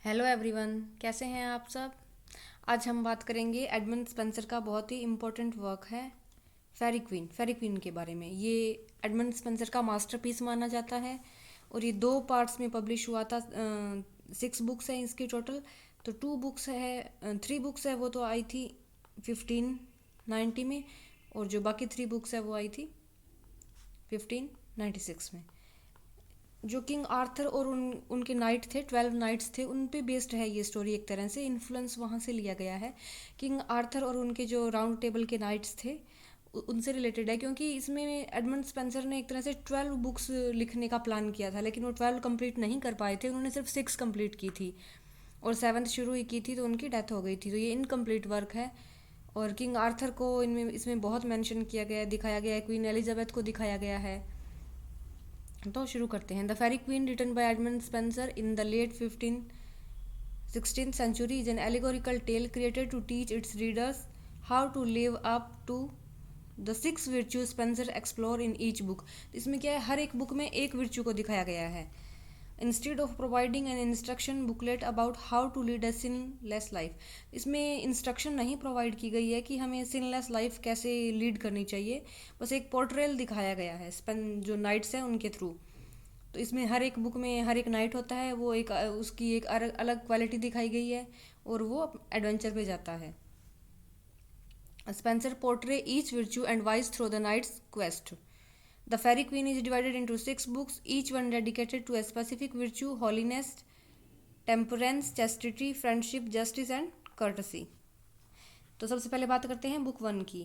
Hello everyone, कैसे हैं आप सब। आज हम बात करेंगे एडमंड स्पेंसर का बहुत ही इम्पोर्टेंट वर्क है फेरी क्वीन के बारे में। ये एडमंड स्पेंसर का मास्टरपीस माना जाता है और ये 2 पार्ट्स में पब्लिश हुआ था। 6 बुक्स हैं इसकी टोटल। तो 2 बुक्स है, 3 बुक्स है वो तो आई थी 1590 में, और जो बाकी 3 बुक्स है वो आई थी 1596 में। जो किंग आर्थर और उनके नाइट थे, 12 नाइट्स थे, उन पे बेस्ड है ये स्टोरी। एक तरह से इन्फ्लुएंस वहाँ से लिया गया है। किंग आर्थर और उनके जो राउंड टेबल के नाइट्स थे उनसे रिलेटेड है, क्योंकि इसमें एडमंड स्पेंसर ने एक तरह से 12 बुक्स लिखने का प्लान किया था, लेकिन वो 12 कंप्लीट नहीं कर पाए थे। उन्होंने सिर्फ 6 कंप्लीट की थी और 7th शुरू ही की थी, तो उनकी डेथ हो गई थी। तो ये इनकम्प्लीट वर्क है। और किंग आर्थर को इनमें इसमें बहुत मेंशन किया गया है, दिखाया गया है। क्वीन एलिजाबेथ को दिखाया गया है। तो शुरू करते हैं। The Faerie Queene written by Edmund Spenser in the late 16th century is an allegorical tale created to teach its readers how to live up to the 6 virtues Spencer explore in each book। इसमें क्या है, हर एक book में एक विर्चू को दिखाया गया है। Instead of providing an instruction booklet about how to lead a sinless life, इसमें इंस्ट्रक्शन नहीं प्रोवाइड की गई है कि हमें सिनलेस लाइफ कैसे लीड करनी चाहिए। बस एक पोर्ट्रेल दिखाया गया है जो नाइट्स हैं उनके थ्रू। तो इसमें हर एक बुक में हर एक नाइट होता है, वो एक उसकी एक अलग क्वालिटी दिखाई गई है और वो एडवेंचर पे जाता है। Spencer portray each virtue and wise through the night's quest. The Fairy Queen is divided into 6 books, each one dedicated to a specific virtue: holiness, temperance, chastity, friendship, justice and courtesy. तो सबसे पहले बात करते हैं book 1 की।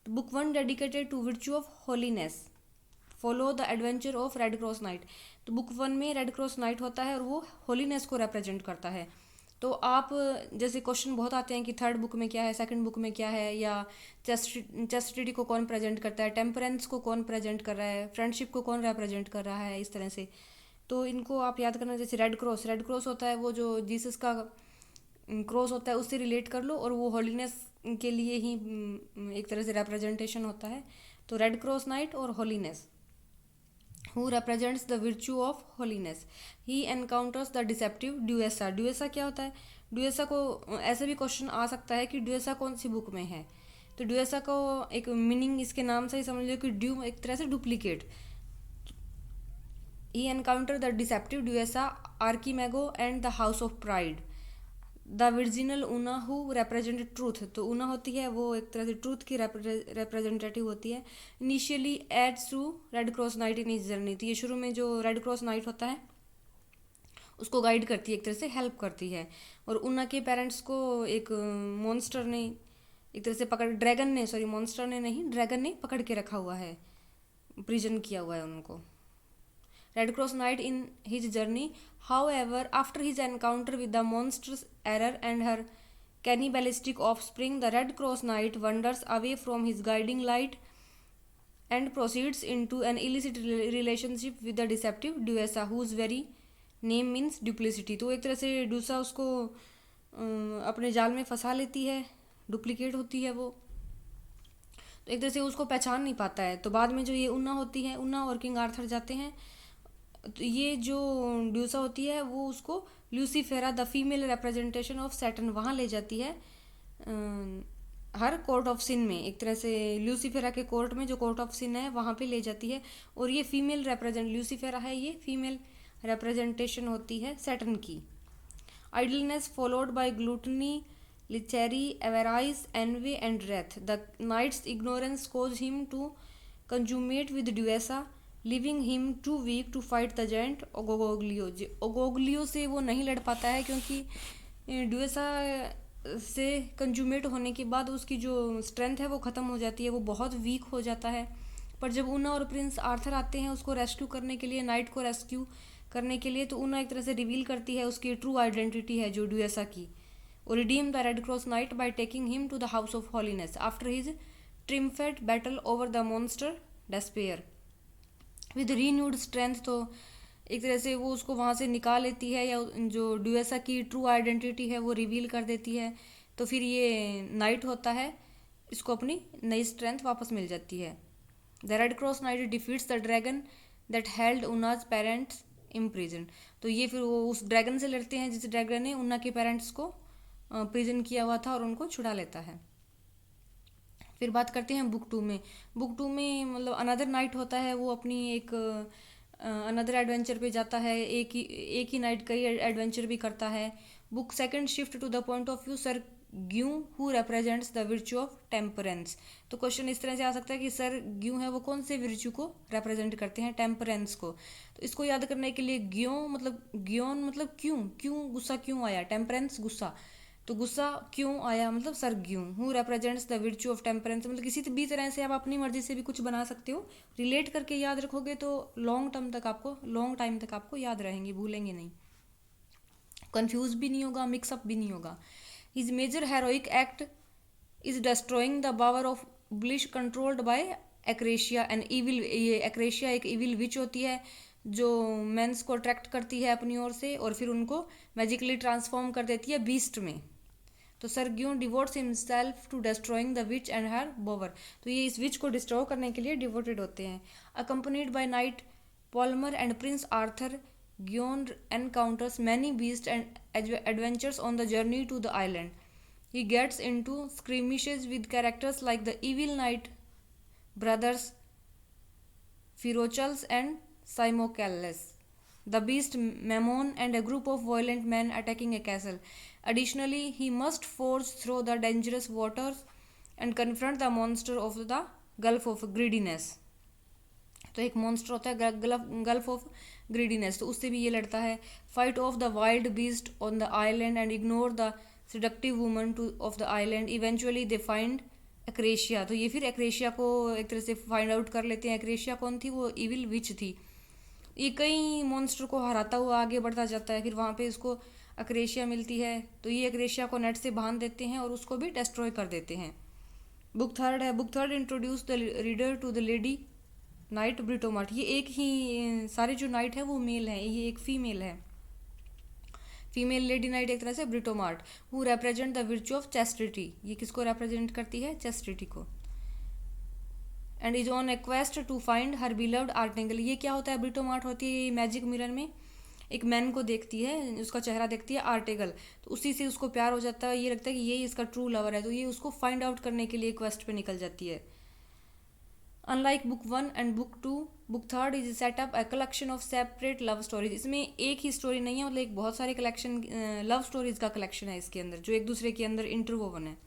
तो book 1 dedicated to virtue of holiness, follow the adventure of red cross knight. तो book 1 में रेड क्रॉस नाइट होता है और वो होलीनेस को रिप्रेजेंट करता है। तो आप जैसे क्वेश्चन बहुत आते हैं कि 3rd बुक में क्या है, 2nd बुक में क्या है, या चेस्टिटी को कौन प्रेजेंट करता है, टेम्परेंस को कौन प्रेजेंट कर रहा है, फ्रेंडशिप को कौन रिप्रेजेंट कर रहा है, इस तरह से। तो इनको आप याद करना। जैसे रेड क्रॉस होता है वो जो जीसस का क्रॉस होता है, उससे रिलेट कर लो, और वो होलीनेस के लिए ही एक तरह से रिप्रेजेंटेशन होता है। तो रेड क्रॉस नाइट और holiness. Who represents the virtue of holiness. He encounters the deceptive Duessa. Duessa क्या होता है? Duessa को ऐसे भी क्वेश्चन आ सकता है कि Duessa कौन सी बुक में है। तो Duessa को एक मीनिंग इसके नाम से ही समझ लो कि ड्यू एक तरह से duplicate. He encountered the deceptive Duessa, Archimago and the House of Pride. The virginal Una who represented truth. तो ऊना होती है वो एक तरह से ट्रूथ की रिप्रेजेंटेटिव होती है। Initially aids to red cross knight in his journey. तो ये शुरू में जो रेड क्रॉस नाइट होता है उसको गाइड करती है, एक तरह से हेल्प करती है। और ऊना के पेरेंट्स को एक मॉन्स्टर ने एक तरह से मॉन्स्टर ने नहीं, ड्रैगन ने पकड़ के रखा हुआ है, प्रिजन किया हुआ है उनको। Red Cross Knight in his journey. However, after his encounter with the monstrous error and her cannibalistic offspring, the Red Cross Knight wanders away from his guiding light and proceeds into an illicit relationship with the deceptive Duessa, whose very name means duplicity. तो एक तरह से डूसा उसको अपने जाल में फंसा लेती है, डुप्लीकेट होती है वो। तो एक तरह से उसको पहचान नहीं पाता है। तो बाद में जो ये उन्ना होती है, उन्ना और किंग आर्थर जाते हैं। तो ये जो ड्यूसा होती है वो उसको Lucifera, the female representation of Saturn, वहाँ ले जाती है हर कोर्ट ऑफ सिन में। एक तरह से ल्यूसीफेरा के कोर्ट में, जो कोर्ट ऑफ सिन है वहाँ पे ले जाती है। और ये फीमेल ल्यूसीफेरा है, ये फीमेल रिप्रेजेंटेशन होती है सैटर्न की। Idleness followed by gluttony, lechery, avarice, envy and wrath. The knight's ignorance causes him to consummate with Duessa, leaving him too weak to fight the giant Orgoglio. Orgoglio से वो नहीं लड़ पाता है, क्योंकि ड्यूएसा से कंज्यूमेट होने के बाद उसकी जो स्ट्रेंथ है वो ख़त्म हो जाती है, वो बहुत वीक हो जाता है। पर जब ऊना और प्रिंस आर्थर आते हैं उसको रेस्क्यू करने के लिए, नाइट को रेस्क्यू करने के लिए, तो ऊना एक तरह से रिवील करती है उसकी ट्रू आइडेंटिटी है जो ड्यूएसा की। और redeem the Red cross Knight by taking him to the House of Holiness after his triumphant battle over the monster Despair with renewed strength. तो एक तरह से वो उसको वहाँ से निकाल लेती है, या जो ड्यूएसा की ट्रू आइडेंटिटी है वो रिवील कर देती है। तो फिर ये नाइट होता है, इसको अपनी नई स्ट्रेंथ वापस मिल जाती है। The Red cross Knight defeats the dragon that held Una's parents imprisoned. तो ये फिर वो उस ड्रैगन से लड़ते हैं जिस ड्रैगन ने उन्ना के पेरेंट्स को प्रिजन किया हुआ था और उनको छुड़ा लेता है। फिर बात करते हैं बुक टू में। बुक टू में मतलब अनदर नाइट होता है, वो अपनी एक अनदर एडवेंचर पे जाता है, एक ही नाइट कई एडवेंचर भी करता है। Book second shift to the point of view Sir Guyon who represents the virtue of temperance. तो क्वेश्चन इस तरह से आ सकता है कि सर ग्यू है वो कौन से विर्च्यू को रिप्रेजेंट करते हैं, टेम्परेंस को। तो इसको याद करने के लिए ग्योन मतलब क्यों, क्यों गुस्सा क्यों आया, टेम्परेंस गुस्सा, तो गुस्सा क्यों आया मतलब Sir Guyon who represents the virtue of temperance. मतलब किसी भी तरह से आप अपनी मर्जी से भी कुछ बना सकते हो, रिलेट करके याद रखोगे तो लॉन्ग टाइम तक आपको याद रहेंगे, भूलेंगे नहीं, कंफ्यूज भी नहीं होगा, मिक्सअप भी नहीं होगा। His major heroic act is destroying the power of bliss controlled by Acrasia and evil. ये एक्रेशिया एक इविल विच होती है जो मेंस को अट्रैक्ट करती है अपनी ओर से और फिर उनको मैजिकली ट्रांसफॉर्म कर देती है बीस्ट में। तो Sir Guyon devotes himself to destroying the witch and her bower. तो ये इस विच को डिस्ट्रॉय करने के लिए डिवोटेड होते हैं। Accompanied by knight Palmer and Prince Arthur, Guyon encounters many beasts and adventures on the journey to the island. He gets into skirmishes with characters like the evil knight brothers Firochals and Simocales, the beast Mammon, and a group of violent men attacking a castle. Additionally, he must forge through the dangerous waters and confront the monster of the Gulf of Greediness. तो एक monster होता है gulf of greediness, तो उससे भी ये लड़ता है। Fight off the wild beast on the island and ignore the seductive woman two of the island. Eventually they find Acrasia. तो ये फिर एक्रेशिया को एक तरह से फाइंड आउट कर लेते हैं। एक्रेशिया कौन थी, वो इविल विच थी। ये कई मॉन्स्टर को हराता हुआ आगे बढ़ता जाता है, फिर वहाँ पे इसको एक्रेशिया मिलती है, तो ये एक्रेशिया को नेट से बांध देते हैं और उसको भी डिस्ट्रॉय कर देते हैं। बुक थर्ड है। Book third introduce the reader to the lady knight Britomart. ये एक ही सारे जो नाइट है वो मेल है, ये एक फीमेल है, फीमेल लेडी नाइट एक तरह से Britomart, who represent the virtue of chastity. ये किसको रिप्रेजेंट करती है, चैस्टिटी को। And is on a quest to find her beloved Artegall. ये क्या होता है, ब्रिटोमार्ट होती है मैजिक मिरर में एक मैन को देखती है, उसका चेहरा देखती है आर्टिगल, तो उसी से उसको प्यार हो जाता है, ये लगता है कि ये इसका ट्रू लवर है, तो ये उसको फाइंड आउट करने के लिए क्वेस्ट पे निकल जाती है। Unlike book 1 and book 2, book 3 is set up a collection of separate love stories. इसमें एक ही स्टोरी नहीं है, मतलब एक बहुत सारे कलेक्शन लव स्टोरीज का कलेक्शन है इसके अंदर, जो एक दूसरे के अंदर इंटरवोवन है।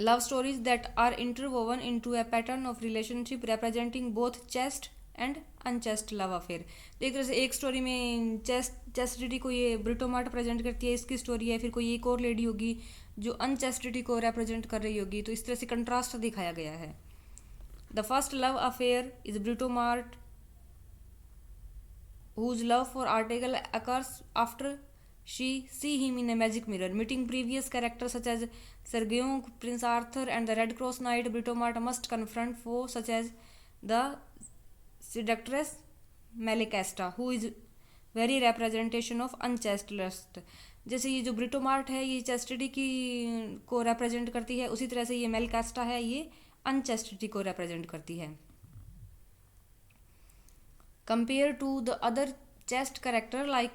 Love stories that are interwoven into a pattern of relationship representing both chaste and unchaste love affair. तो एक तरह से एक स्टोरी में चेस्टिटी को ये ब्रिटोमार्ट प्रेजेंट करती है, इसकी स्टोरी है, फिर कोई एक और लेडी होगी जो अनचेस्टिटी को रिप्रेजेंट कर रही होगी, तो इस तरह से कंट्रास्ट दिखाया गया है। The first love affair is Britomart whose love for Artegall occurs after she see him in a magic mirror. Meeting previous characters such as Sir Guyon, Prince Arthur and the Red Cross Knight, Britomart must confront foes such as the seductress Malicasta, who is very representation of unchaste lust. जैसे ये जो ब्रिटोमार्ट है ये chastity की को represent करती है, उसी तरह से ये मेलिकास्टा है ये अनचेस्टिटी को रिप्रेजेंट करती है। Compare to the other chaste character like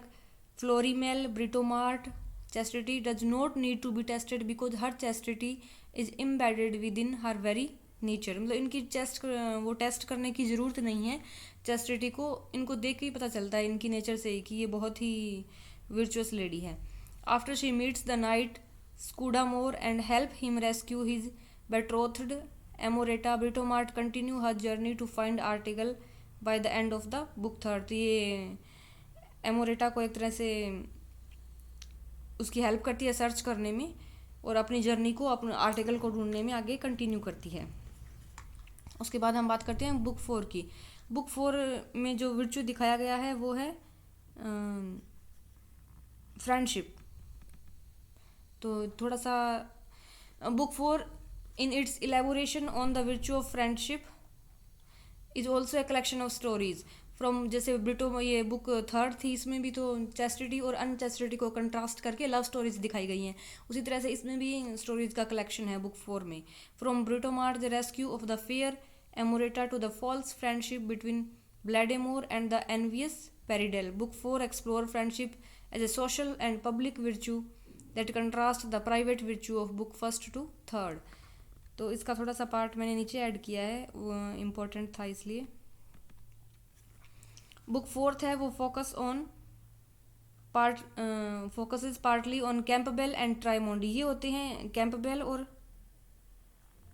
Florimell, Britomart, chastity does not need to be tested because her chastity is embedded within her very nature. मतलब इनकी वो टेस्ट करने की ज़रूरत नहीं है चेस्टिटी को, इनको देख के ही पता चलता है इनकी नेचर से ही कि ये बहुत ही विर्चुअस लेडी है। After she meets the knight Scudamore and help him rescue his betrothed Amoretta, Britomart continue her journey to find Artegall by the end of the book 3. तो ये एमोरेटा को एक तरह से उसकी हेल्प करती है सर्च करने में और अपनी जर्नी को अपने आर्टिकल को ढूंढने में आगे कंटिन्यू करती है। उसके बाद हम बात करते हैं बुक 4 की। बुक 4 में जो विर्चू दिखाया गया है वो है फ्रेंडशिप। तो थोड़ा सा book 4 in its elaboration on the virtue of friendship is also a collection of stories from, जैसे ब्रिटो ये बुक 3 थी, इसमें भी तो चेस्टिटी और अनचेस्टिटी को कंट्रास्ट करके लव स्टोरीज दिखाई गई हैं, उसी तरह से इसमें भी स्टोरीज का कलेक्शन है बुक 4 में। From Britomart the rescue of the fair Amoretta to the false friendship between Blademore and the Envious Peridel. Book 4 explore friendship as a social and public virtue that contrast the private virtue of book first to third. तो इसका थोड़ा सा part मैंने नीचे add किया है, वो important था इसलिए. बुक फोर्थ है वो focuses partly on Cambell and Triamond. ये होते हैं कैंपबेल और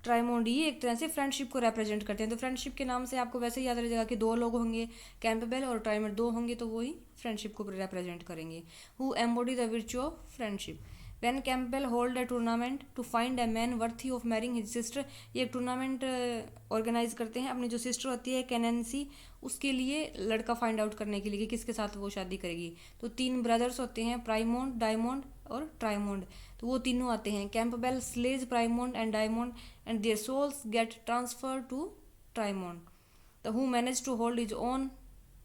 ट्राइमोंडी, ये एक तरह से फ्रेंडशिप को रिप्रेजेंट करते हैं. तो फ्रेंडशिप के नाम से आपको वैसे ही याद रहेगा कि दो लोग होंगे, कैंपबेल और ट्राइमोंडी दो होंगे, तो वही फ्रेंडशिप को रिप्रेजेंट करेंगे. Who embody the virtue of friendship. When Campbell hold a tournament to find a man worthy of marrying his sister, ये एक टूर्नामेंट ऑर्गेनाइज करते हैं अपनी जो सिस्टर होती है कैनेंसी, उसके लिए लड़का फाइंड आउट करने के लिए कि किसके साथ वो शादी करेगी. तो 3 ब्रदर्स होते हैं, प्राइमोंड, डायमोंड और ट्राइमोंड. तो वो तीनों आते हैं. Cambell slays Priamond and Diamond and their souls get transfer to Triamond. तो who manage to hold his own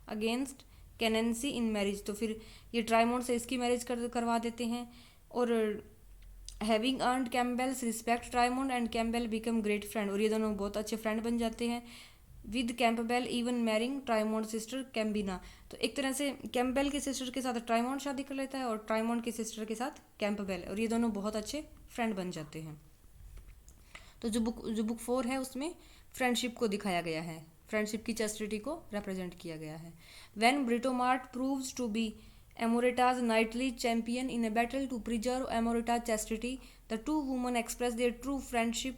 against Canacee in marriage. तो फिर ये ट्राइमोंड से इसकी मैरिज करवा देते हैं. और having earned Cambell's respect Triamond and Cambell become great friend. और ये दोनों बहुत अच्छे फ्रेंड बन जाते हैं. With Cambell even marrying Triamond sister Cambina. तो एक तरह से कैम्पबेल की सिस्टर के साथ ट्राइमोंड शादी कर लेता है और ट्राइमोंड की सिस्टर के साथ कैम्पबेल, और ये दोनों बहुत अच्छे फ्रेंड बन जाते हैं. तो जो बुक 4 है उसमें फ्रेंडशिप को दिखाया गया है, फ्रेंडशिप की चैस्टिटी को रिप्रेजेंट किया गया है. When Britomart proves to be Amorita's knightly champion in a battle to preserve Amorita's chastity, the two women express their true friendship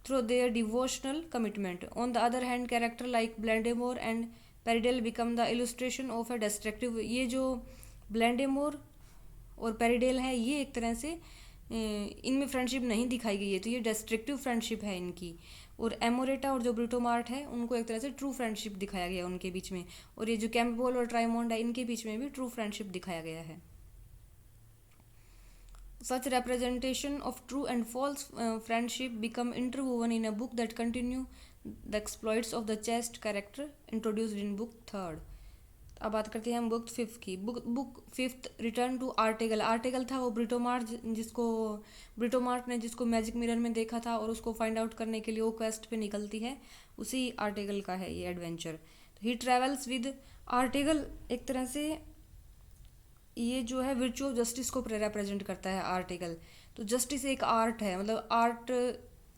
through their devotional commitment. On the other hand, character like Blandemore and Peridel become the illustration of a destructive. ये जो ब्लैंडेमोर और पेरिडेल है, ये एक तरह से इनमें friendship नहीं दिखाई गई है, तो ये डिस्ट्रक्टिव फ्रेंडशिप है इनकी. और एमोरेटा और जो ब्रिटोमार्ट है उनको एक तरह से ट्रू फ्रेंडशिप दिखाया गया उनके बीच में. और ये जो कैम्पबेल और ट्राइमोंड है इनके बीच में भी ट्रू फ्रेंडशिप दिखाया गया है. Such representation of true and false friendship become interwoven in a book that continue the exploits of the chaste character introduced in book 3rd. अब बात करते हैं हम बुक 5 की. Book 5 return to Artegall. Artegall था वो ब्रिटोमार्ट ने जिसको मैजिक मिरर में देखा था और उसको फाइंड आउट करने के लिए वो क्वेस्ट पे निकलती है, उसी आर्टिगल का है ये adventure. He travels with Artegall. एक तरह से ये जो है वर्च्यू ऑफ जस्टिस को रिप्रेजेंट करता है आर्टिगल. तो जस्टिस एक आर्ट है, मतलब आर्ट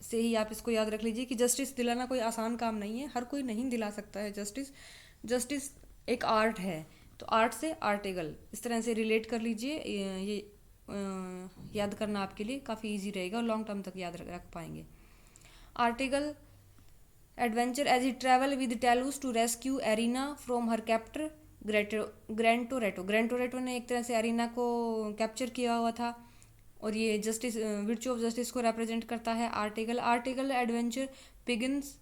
से ही आप इसको याद रख लीजिए कि जस्टिस दिलाना कोई आसान काम नहीं है, हर कोई नहीं दिला सकता है जस्टिस. जस्टिस एक आर्ट है, तो आर्ट से आर्टिगल इस तरह से रिलेट कर लीजिए. ये याद करना आपके लिए काफ़ी इजी रहेगा और लॉन्ग टर्म तक याद रख पाएंगे. Artegall adventure as he travel with Talus to rescue Irena from her captor Grantorto. Grantorto ने एक तरह से एरिना को कैप्चर किया हुआ था और ये जस्टिस वर्च्यू ऑफ जस्टिस को रिप्रेजेंट करता है Artegall. Artegall adventure begins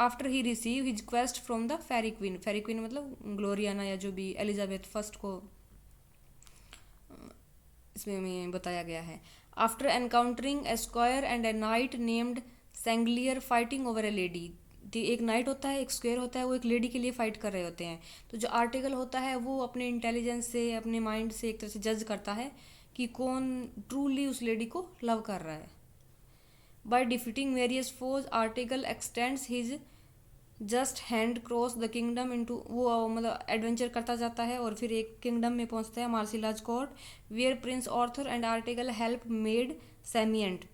after he receive his quest from the Faerie Queene. Faerie Queene मतलब ग्लोरियाना या जो भी एलिजाबेथ फर्स्ट को इसमें बताया गया है. After encountering a squire and a knight named Sanglier fighting over a lady. एक नाइट होता है, एक स्क्वायर होता है, वो एक लेडी के लिए फाइट कर रहे होते हैं. तो जो आर्टिकल होता है वो अपने इंटेलिजेंस से, अपने माइंड से एक तरह से जज करता है कि कौन ट्रूली उस लेडी को लव कर रहा है. By defeating various foes Artegall extends his just hand cross the kingdom into. वो मतलब एडवेंचर करता जाता है और फिर एक किंगडम में पहुंचता है, Mercilla's court, where prince Arthur and Artegall help maid Samient.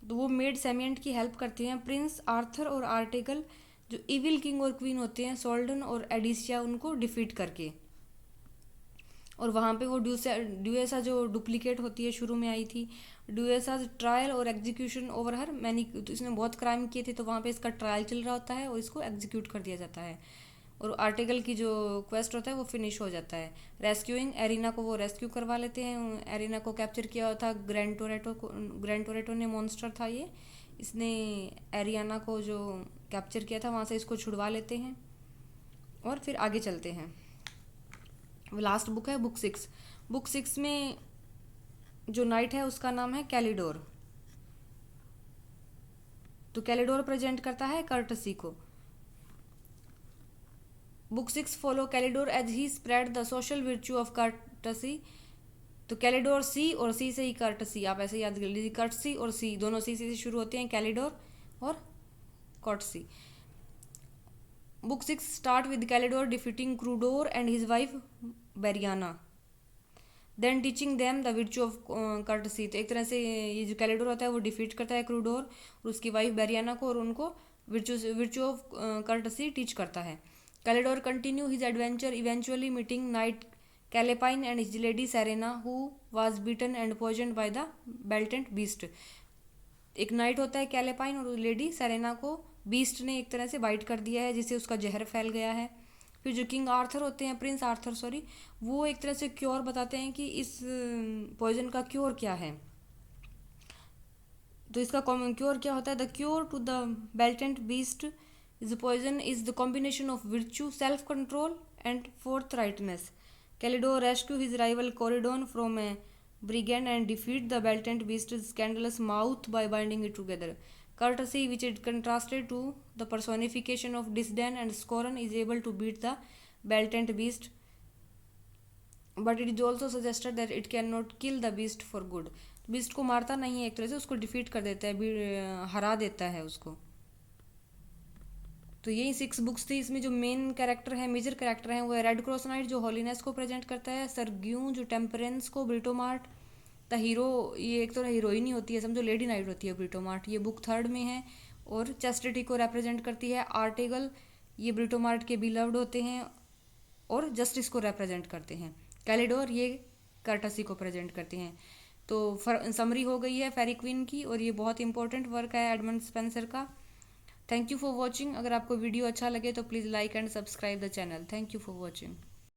तो वो मेड सेमियंट की हेल्प करती हैं. प्रिंस आर्थर और आर्टिकल जो इविल किंग और क्वीन होते हैं सोल्डन और एडिसिया, उनको डिफीट करके. और वहाँ पे वो ड्यूएसा जो डुप्लीकेट होती है शुरू में आई थी, ड्यूएसा ट्रायल और एग्जीक्यूशन ओवर हर मैनी. तो इसने बहुत क्राइम किए थे, तो वहाँ पे इसका ट्रायल चल रहा होता है और इसको एग्जीक्यूट कर दिया जाता है. और आर्टिकल की जो क्वेस्ट होता है वो फिनिश हो जाता है. रेस्क्यूइंग एरिना को वो रेस्क्यू करवा लेते हैं. एरिना को कैप्चर किया हुआ था ग्रैंटोरेटो ने, मॉन्स्टर था ये. इसने एरियाना को जो कैप्चर किया था वहाँ से इसको छुड़वा लेते हैं और फिर आगे चलते हैं. लास्ट बुक है बुक 6. बुक 6 में जो नाइट है उसका नाम है कैलिडोर. तो कैलिडोर प्रेजेंट करता है कर्टसी को. Book 6 follow Calidore as he spread the social virtue of courtesy. तो कैलिडोर सी और सी से ही कर्टसी, आप ऐसे याद कर लीजिए. कर्टसी और सी दोनों सी से शुरू होते हैं, कैलिडोर और courtesy. Book 6 start with Calidore defeating Crudor and his wife Briana, then teaching them the virtue of courtesy. तो एक तरह से ये जो कैलिडोर होता है वो डिफीट करता है क्रूडोर और उसकी वाइफ बेरियाना को, और उनको विर्चू ऑफ कर्टसी टीच करता है। Calidore continue his adventure, eventually meeting knight Calepine and his lady Serena who was beaten and poisoned by the Blatant Beast. एक नाइट होता है कैलेपाइन और लेडी सेरेना को बीस्ट ने एक तरह से बाइट कर दिया है, जिससे उसका जहर फैल गया है। फिर जो किंग आर्थर होते हैं, प्रिंस आर्थर सॉरी, वो एक तरह से क्योर बताते हैं कि इस पॉइजन का क्योर क्या है। तो इसका क्योर क्या होता है? The cure to the Blatant Beast is poison is the combination of virtue, self control and forthrightness. Calidore rescue his rival Coridon from a brigand and defeat the Beltant Beast's scandalous mouth by binding it together. Courtesy, which is contrasted to the personification of disdain and scorn, is able to beat the Beltant Beast, but it is also suggested that it cannot kill the beast for good. Beast को मारता नहीं है, एक तरह से उसको defeat कर देता है, हरा देता है उसको। तो यही 6 बुक्स थी। इसमें जो मेन कैरेक्टर है, मेजर कैरेक्टर है, वो है रेड क्रॉस नाइट जो हॉलीनेस को प्रेजेंट करता है, सरग्यू जो टेम्परेंस को, ब्रिटोमार्ट द हीरो, ये एक तो हीरोइन ही होती है समझो, लेडी नाइट होती है ब्रिटोमार्ट, ये बुक 3rd में है, और चेस्टिटी को रिप्रेजेंट करती है। आर्टिगल ये ब्रिटोमार्ट के बिलव्ड होते हैं और जस्टिस को रिप्रेजेंट करते हैं। कैलिडोर ये कर्टसी को प्रेजेंट करते हैं। तो समरी हो गई है फेरी क्वीन की, और ये बहुत इंपॉर्टेंट वर्क है एडमंड स्पेंसर का। Thank you for watching. अगर आपको वीडियो अच्छा लगे तो please like and subscribe the channel. Thank you for watching.